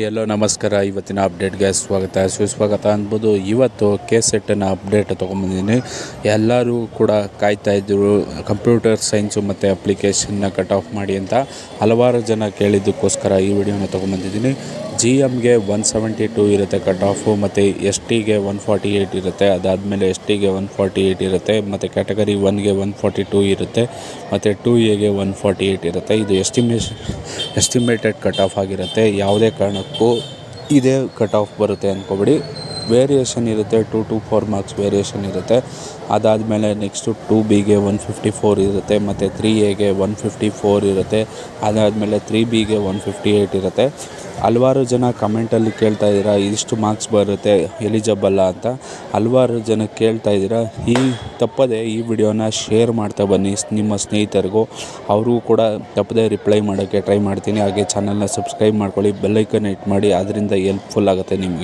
ಎಲ್ಲೋ ನಮಸ್ಕಾರ. ಇವತ್ತಿನ ಅಪ್ಡೇಟ್ಗೆ ಸುಸ್ವಾಗತ ಅನ್ಬೋದು. ಇವತ್ತು KCETನ ಅಪ್ಡೇಟ್ ತೊಗೊಂಬಂದಿದ್ದೀನಿ. ಎಲ್ಲರೂ ಕೂಡ ಕಾಯ್ತಾ ಇದ್ದರು ಕಂಪ್ಯೂಟರ್ ಸೈನ್ಸು ಮತ್ತು ಅಪ್ಲಿಕೇಶನ್ನ ಕಟ್ ಆಫ್ ಮಾಡಿ ಅಂತ ಹಲವಾರು ಜನ ಕೇಳಿದ್ದಕ್ಕೋಸ್ಕರ ಈ ವಿಡಿಯೋನ ತೊಗೊಂಬಂದಿದ್ದೀನಿ. GMಗೆ 172 ಇರುತ್ತೆ ಕಟ್ ಆಫು, ಮತ್ತು STಗೆ 148 ಇರುತ್ತೆ. ಅದಾದಮೇಲೆ STಗೆ 148 ಇರುತ್ತೆ, ಮತ್ತು ಕ್ಯಾಟಗರಿ 1ಗೆ 142 ಇರುತ್ತೆ, ಮತ್ತು 2Aಗೆ 148 ಇರುತ್ತೆ. ಇದು ಎಸ್ಟಿಮೇಟೆಡ್ ಕಟ್ ಆಫ್ ಆಗಿರುತ್ತೆ. ಯಾವುದೇ ಕಾರಣಕ್ಕೂ ಇದೇ ಕಟ್ ಆಫ್ ಬರುತ್ತೆ ಅಂದ್ಕೊಬೇಡಿ. ವೇರಿಯೇಷನ್ ಇರುತ್ತೆ, 2 to 4 ಮಾರ್ಕ್ಸ್ ವೇರಿಯೇಷನ್ ಇರುತ್ತೆ. ಅದಾದಮೇಲೆ ನೆಕ್ಸ್ಟು 2Bಗೆ 154 ಇರುತ್ತೆ, ಮತ್ತು 3Aಗೆ 154 ಇರುತ್ತೆ. ಅದಾದಮೇಲೆ 3Bಗೆ 158 ಇರುತ್ತೆ. ಹಲವಾರು ಜನ ಕಮೆಂಟಲ್ಲಿ ಕೇಳ್ತಾ ಇದ್ದೀರಾ ಇಷ್ಟು ಮಾರ್ಕ್ಸ್ ಬರುತ್ತೆ ಎಲಿಜಿಬಲ್ಲ ಅಂತ. ಹಲವಾರು ಜನ ಕೇಳ್ತಾ ಇದ್ದೀರಾ. ತಪ್ಪದೆ ಈ ವಿಡಿಯೋನ ಶೇರ್ ಮಾಡ್ತಾ ಬನ್ನಿ ನಿಮ್ಮ ಸ್ನೇಹಿತರಿಗೂ. ಅವ್ರಿಗೂ ಕೂಡ ತಪ್ಪದೆ ರಿಪ್ಲೈ ಮಾಡೋಕ್ಕೆ ಟ್ರೈ ಮಾಡ್ತೀನಿ. ಹಾಗೆ ಚಾನಲ್ನ ಸಬ್ಸ್ಕ್ರೈಬ್ ಮಾಡ್ಕೊಳ್ಳಿ, ಬೆಲ್ಲೈಕನ್ ಹಿಟ್ ಮಾಡಿ, ಅದರಿಂದ ಹೆಲ್ಪ್ಫುಲ್ ಆಗುತ್ತೆ ನಿಮಗೆ.